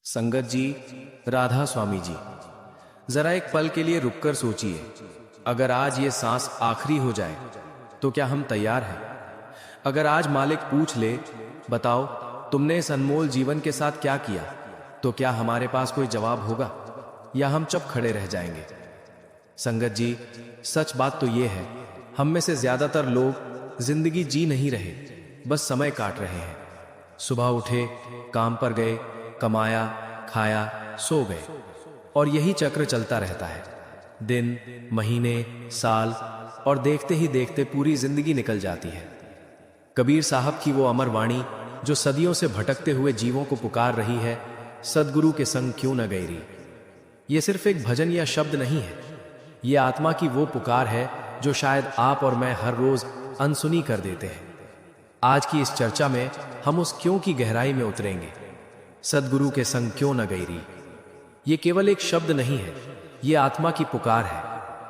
संगत जी, राधा स्वामी जी, जरा एक पल के लिए रुककर सोचिए। अगर आज ये सांस आखिरी हो जाए तो क्या हम तैयार हैं? अगर आज मालिक पूछ ले, बताओ तुमने इस अनमोल जीवन के साथ क्या किया, तो क्या हमारे पास कोई जवाब होगा या हम चुप खड़े रह जाएंगे? संगत जी, सच बात तो ये है, हम में से ज्यादातर लोग जिंदगी जी नहीं रहे, बस समय काट रहे हैं। सुबह उठे, काम पर गए, कमाया, खाया, सो गए, और यही चक्र चलता रहता है। दिन, महीने, साल, और देखते ही देखते पूरी जिंदगी निकल जाती है। कबीर साहब की वो अमर वाणी जो सदियों से भटकते हुए जीवों को पुकार रही है, सदगुरु के संग क्यों न गई री। ये सिर्फ एक भजन या शब्द नहीं है, ये आत्मा की वो पुकार है जो शायद आप और मैं हर रोज अनसुनी कर देते हैं। आज की इस चर्चा में हम उस क्यों की गहराई में उतरेंगे। सदगुरु के संग क्यों न गई री, ये केवल एक शब्द नहीं है, ये आत्मा की पुकार है।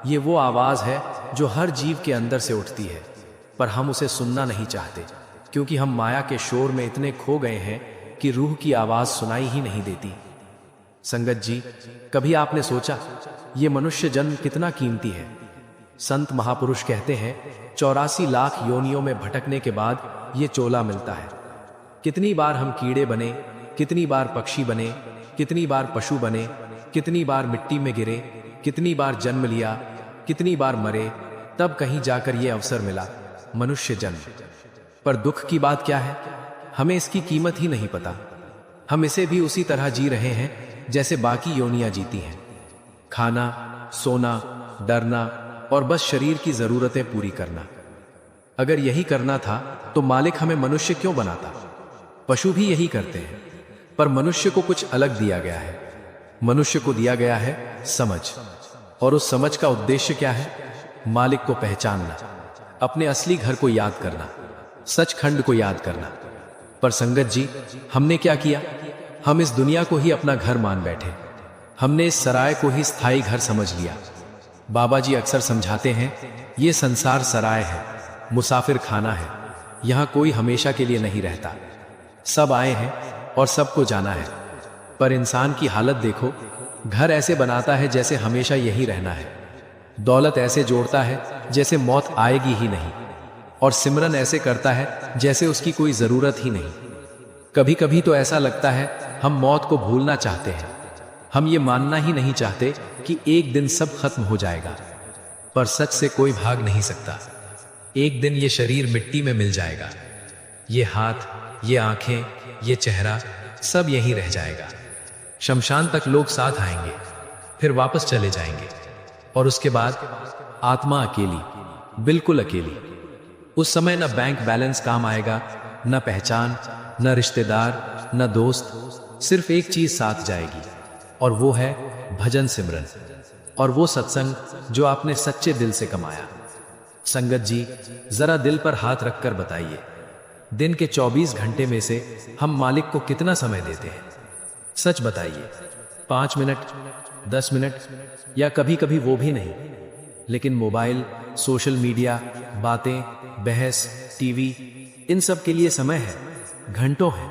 ये वो आवाज है जो हर जीव के अंदर से उठती है, पर हम उसे सुनना नहीं चाहते, क्योंकि हम माया के शोर में इतने खो गए हैं कि रूह की आवाज सुनाई ही नहीं देती। संगत जी, कभी आपने सोचा ये मनुष्य जन्म कितना कीमती है? संत महापुरुष कहते हैं 84 लाख योनियों में भटकने के बाद ये चोला मिलता है। कितनी बार हम कीड़े बने, कितनी बार पक्षी बने, कितनी बार पशु बने, कितनी बार मिट्टी में गिरे, कितनी बार जन्म लिया, कितनी बार मरे, तब कहीं जाकर ये अवसर मिला, मनुष्य जन्म। पर दुख की बात क्या है, हमें इसकी कीमत ही नहीं पता। हम इसे भी उसी तरह जी रहे हैं जैसे बाकी योनियां जीती हैं। खाना, सोना, डरना और बस शरीर की जरूरतें पूरी करना। अगर यही करना था तो मालिक हमें मनुष्य क्यों बनाता? पशु भी यही करते हैं, पर मनुष्य को कुछ अलग दिया गया है। मनुष्य को दिया गया है समझ, और उस समझ का उद्देश्य क्या है? मालिक को पहचानना, अपने असली घर को याद करना, सचखंड को याद करना। पर संगत जी, हमने क्या किया? हम इस दुनिया को ही अपना घर मान बैठे। हमने इस सराय को ही स्थायी घर समझ लिया। बाबा जी अक्सर समझाते हैं, ये संसार सराय है, मुसाफिर खाना है। यहां कोई हमेशा के लिए नहीं रहता, सब आए हैं और सबको जाना है। पर इंसान की हालत देखो, घर ऐसे बनाता है जैसे हमेशा यही रहना है। दौलत ऐसे जोड़ता है जैसे मौत आएगी ही नहीं, और सिमरन ऐसे करता है जैसे उसकी कोई जरूरत ही नहीं। कभी कभी तो ऐसा लगता है हम मौत को भूलना चाहते हैं। हम ये मानना ही नहीं चाहते कि एक दिन सब खत्म हो जाएगा। पर सच से कोई भाग नहीं सकता। एक दिन ये शरीर मिट्टी में मिल जाएगा, ये हाथ, ये आंखें, ये चेहरा, सब यहीं रह जाएगा। शमशान तक लोग साथ आएंगे, फिर वापस चले जाएंगे, और उसके बाद आत्मा अकेली, बिल्कुल अकेली। उस समय न बैंक बैलेंस काम आएगा, न पहचान, न रिश्तेदार, न दोस्त। सिर्फ एक चीज साथ जाएगी, और वो है भजन सिमरन, और वो सत्संग जो आपने सच्चे दिल से कमाया। संगत जी, जरा दिल पर हाथ रखकर बताइए, दिन के 24 घंटे में से हम मालिक को कितना समय देते हैं? सच बताइए। 5 मिनट, 10 मिनट, या कभी कभी वो भी नहीं। लेकिन मोबाइल, सोशल मीडिया, बातें, बहस, टीवी, इन सब के लिए समय है, घंटों है।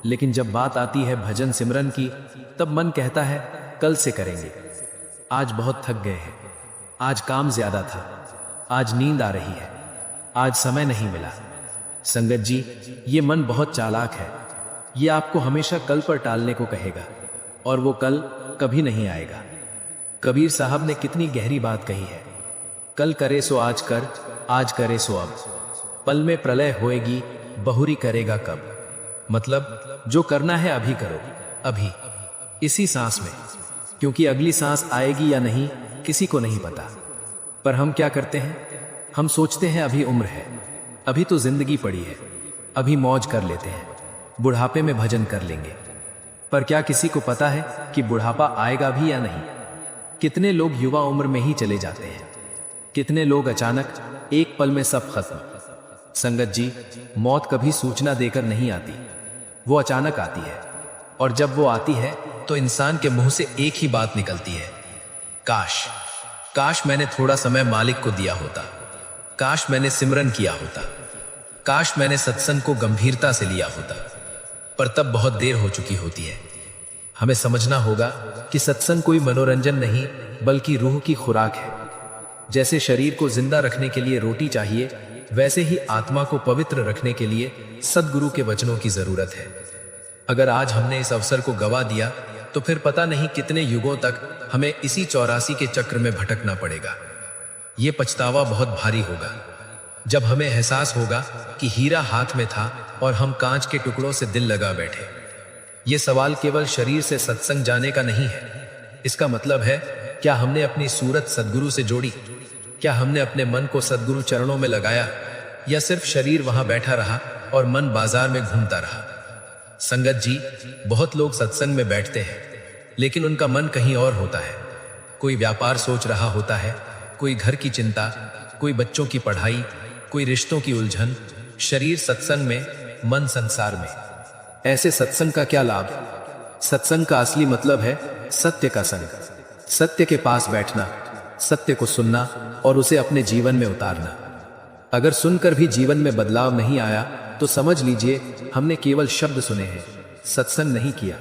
लेकिन जब बात आती है भजन सिमरन की, तब मन कहता है कल से करेंगे। आज बहुत थक गए हैं, आज काम ज्यादा था, आज नींद आ रही है, आज समय नहीं मिला। संगत जी, ये मन बहुत चालाक है। ये आपको हमेशा कल पर टालने को कहेगा, और वो कल कभी नहीं आएगा। कबीर साहब ने कितनी गहरी बात कही है, कल करे सो आज कर, आज करे सो अब। पल में प्रलय होएगी, बहुरी करेगा कब। मतलब जो करना है अभी करो, अभी, इसी सांस में, क्योंकि अगली सांस आएगी या नहीं किसी को नहीं पता। पर हम क्या करते हैं? हम सोचते हैं अभी उम्र है, अभी तो जिंदगी पड़ी है, अभी मौज कर लेते हैं, बुढ़ापे में भजन कर लेंगे। पर क्या किसी को पता है कि बुढ़ापा आएगा भी या नहीं? कितने लोग युवा उम्र में ही चले जाते हैं, कितने लोग अचानक एक पल में सब खत्म। संगत जी, मौत कभी सूचना देकर नहीं आती, वो अचानक आती है, और जब वो आती है तो इंसान के मुंह से एक ही बात निकलती है, काश, काश मैंने थोड़ा समय मालिक को दिया होता, काश मैंने सिमरन किया होता, काश मैंने सत्संग को गंभीरता से लिया होता। पर तब बहुत देर हो चुकी होती है। हमें समझना होगा कि सत्संग कोई मनोरंजन नहीं बल्कि रूह की खुराक है। जैसे शरीर को जिंदा रखने के लिए रोटी चाहिए, वैसे ही आत्मा को पवित्र रखने के लिए सद्गुरु के वचनों की जरूरत है। अगर आज हमने इस अवसर को गवा दिया तो फिर पता नहीं कितने युगों तक हमें इसी 84 के चक्र में भटकना पड़ेगा। ये पछतावा बहुत भारी होगा जब हमें एहसास होगा कि हीरा हाथ में था और हम कांच के टुकड़ों से दिल लगा बैठे। ये सवाल केवल शरीर से सत्संग जाने का नहीं है। इसका मतलब है, क्या हमने अपनी सूरत सद्गुरु से जोड़ी? क्या हमने अपने मन को सद्गुरु चरणों में लगाया, या सिर्फ शरीर वहां बैठा रहा और मन बाजार में घूमता रहा? संगत जी, बहुत लोग सत्संग में बैठते हैं लेकिन उनका मन कहीं और होता है। कोई व्यापार सोच रहा होता है, कोई घर की चिंता, कोई बच्चों की पढ़ाई, कोई रिश्तों की उलझन। शरीर सत्संग में, मन संसार में। ऐसे सत्संग का क्या लाभ? सत्संग का असली मतलब है सत्य का संग, सत्य के पास बैठना, सत्य को सुनना और उसे अपने जीवन में उतारना। अगर सुनकर भी जीवन में बदलाव नहीं आया तो समझ लीजिए हमने केवल शब्द सुने हैं, सत्संग नहीं किया।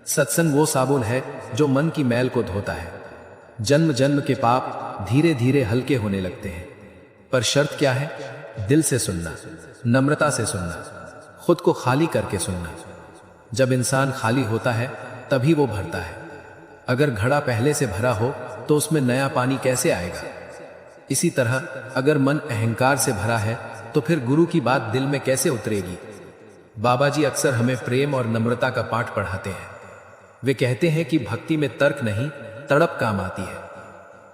सत्संग वो साबुन है जो मन की मैल को धोता है। जन्म जन्म के पाप धीरे धीरे हल्के होने लगते हैं। पर शर्त क्या है? दिल से सुनना, नम्रता से सुनना, खुद को खाली करके सुनना। जब इंसान खाली होता है तभी वो भरता है। अगर घड़ा पहले से भरा हो तो उसमें नया पानी कैसे आएगा? इसी तरह अगर मन अहंकार से भरा है तो फिर गुरु की बात दिल में कैसे उतरेगी? बाबा जी अक्सर हमें प्रेम और नम्रता का पाठ पढ़ाते हैं। वे कहते हैं कि भक्ति में तर्क नहीं, तड़प काम आती है।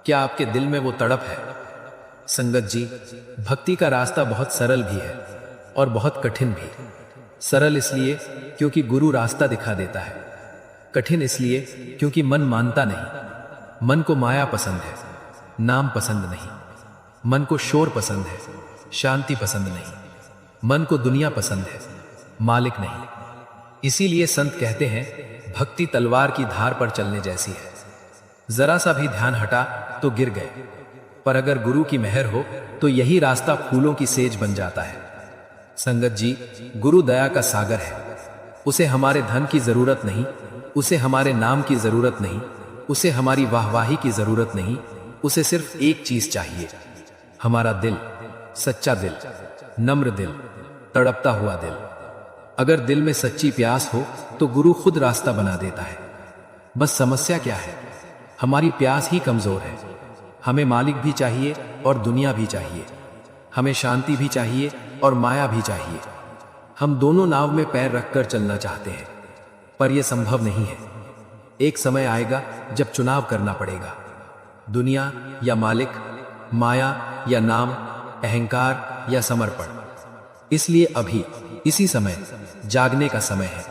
क्या आपके दिल में वो तड़प है? संगत जी, भक्ति का रास्ता बहुत सरल भी है और बहुत कठिन भी। सरल इसलिए क्योंकि गुरु रास्ता दिखा देता है, कठिन इसलिए क्योंकि मन मानता नहीं। मन को माया पसंद है, नाम पसंद नहीं। मन को शोर पसंद है, शांति पसंद नहीं। मन को दुनिया पसंद है, मालिक नहीं। इसीलिए संत कहते हैं, भक्ति तलवार की धार पर चलने जैसी है। जरा सा भी ध्यान हटा तो गिर गए। पर अगर गुरु की मेहर हो तो यही रास्ता फूलों की सेज बन जाता है। संगत जी, गुरु दया का सागर है। उसे हमारे धन की जरूरत नहीं, उसे हमारे नाम की जरूरत नहीं, उसे हमारी वाहवाही की जरूरत नहीं। उसे सिर्फ एक चीज चाहिए, हमारा दिल, सच्चा दिल, नम्र दिल, तड़पता हुआ दिल। अगर दिल में सच्ची प्यास हो तो गुरु खुद रास्ता बना देता है। बस समस्या क्या है? हमारी प्यास ही कमजोर है। हमें मालिक भी चाहिए और दुनिया भी चाहिए। हमें शांति भी चाहिए और माया भी चाहिए। हम दोनों नाव में पैर रखकर चलना चाहते हैं, पर यह संभव नहीं है। एक समय आएगा जब चुनाव करना पड़ेगा, दुनिया या मालिक, माया या नाम, अहंकार या समर्पण। इसलिए अभी इसी समय जागने का समय है,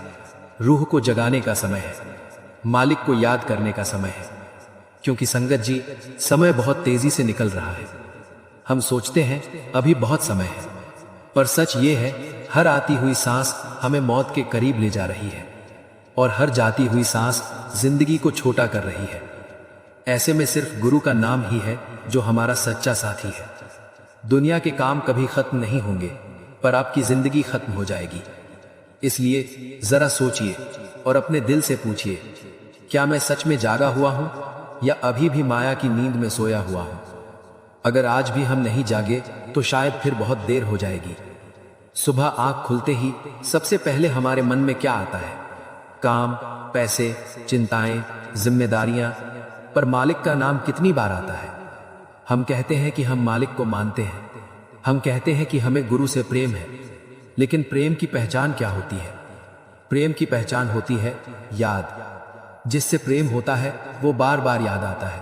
रूह को जगाने का समय है, मालिक को याद करने का समय है। क्योंकि संगत जी, समय बहुत तेजी से निकल रहा है। हम सोचते हैं अभी बहुत समय है, पर सच ये है, हर आती हुई सांस हमें मौत के करीब ले जा रही है और हर जाती हुई सांस जिंदगी को छोटा कर रही है। ऐसे में सिर्फ गुरु का नाम ही है जो हमारा सच्चा साथी है। दुनिया के काम कभी खत्म नहीं होंगे, पर आपकी जिंदगी खत्म हो जाएगी। इसलिए जरा सोचिए और अपने दिल से पूछिए, क्या मैं सच में जागा हुआ हूं या अभी भी माया की नींद में सोया हुआ हूं? अगर आज भी हम नहीं जागे तो शायद फिर बहुत देर हो जाएगी। सुबह आंख खुलते ही सबसे पहले हमारे मन में क्या आता है? काम, पैसे, चिंताएं, जिम्मेदारियां। पर मालिक का नाम कितनी बार आता है? हम कहते हैं कि हम मालिक को मानते हैं, हम कहते हैं कि हमें गुरु से प्रेम है, लेकिन प्रेम की पहचान क्या होती है? प्रेम की पहचान होती है याद। जिससे प्रेम होता है वो बार बार याद आता है,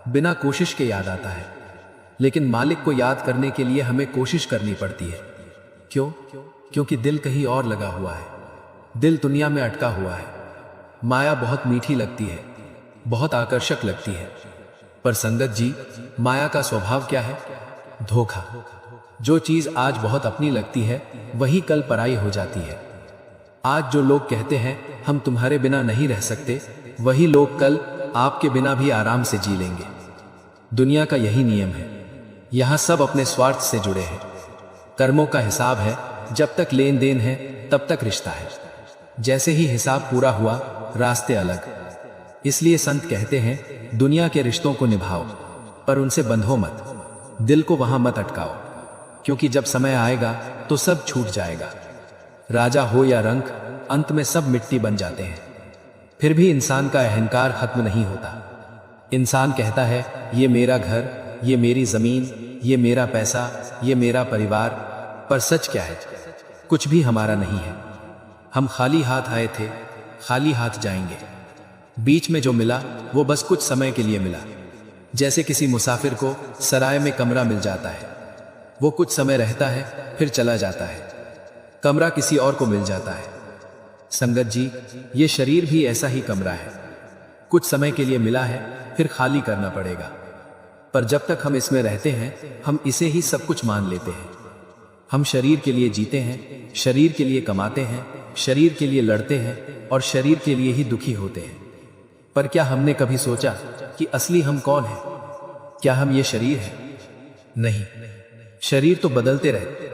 बिना कोशिश के याद आता है। लेकिन मालिक को याद करने के लिए हमें कोशिश करनी पड़ती है। क्यों? क्योंकि दिल कहीं और लगा हुआ है, दिल दुनिया में अटका हुआ है। माया बहुत मीठी लगती है, बहुत आकर्षक लगती है, पर संगत जी, माया का स्वभाव क्या है? धोखा। जो चीज आज बहुत अपनी लगती है वही कल पराई हो जाती है। आज जो लोग कहते हैं हम तुम्हारे बिना नहीं रह सकते, वही लोग कल आपके बिना भी आराम से जी लेंगे। दुनिया का यही नियम है। यहां सब अपने स्वार्थ से जुड़े हैं। कर्मों का हिसाब है, जब तक लेन देन है तब तक रिश्ता है। जैसे ही हिसाब पूरा हुआ रास्ते अलग। इसलिए संत कहते हैं, दुनिया के रिश्तों को निभाओ पर उनसे बंधो मत, दिल को वहां मत अटकाओ, क्योंकि जब समय आएगा तो सब छूट जाएगा। राजा हो या रंक, अंत में सब मिट्टी बन जाते हैं। फिर भी इंसान का अहंकार खत्म नहीं होता। इंसान कहता है, ये मेरा घर, ये मेरी जमीन, ये मेरा पैसा, ये मेरा परिवार। पर सच क्या है? कुछ भी हमारा नहीं है। हम खाली हाथ आए थे, खाली हाथ जाएंगे। बीच में जो मिला वो बस कुछ समय के लिए मिला। जैसे किसी मुसाफिर को सराय में कमरा मिल जाता है, वो कुछ समय रहता है फिर चला जाता है, कमरा किसी और को मिल जाता है। संगत जी, ये शरीर भी ऐसा ही कमरा है, कुछ समय के लिए मिला है फिर खाली करना पड़ेगा। पर जब तक हम इसमें रहते हैं हम इसे ही सब कुछ मान लेते हैं। हम शरीर के लिए जीते हैं, शरीर के लिए कमाते हैं, शरीर के लिए लड़ते हैं और शरीर के लिए ही दुखी होते हैं। पर क्या हमने कभी सोचा कि असली हम कौन है? क्या हम ये शरीर हैं? नहीं, शरीर तो बदलते रहते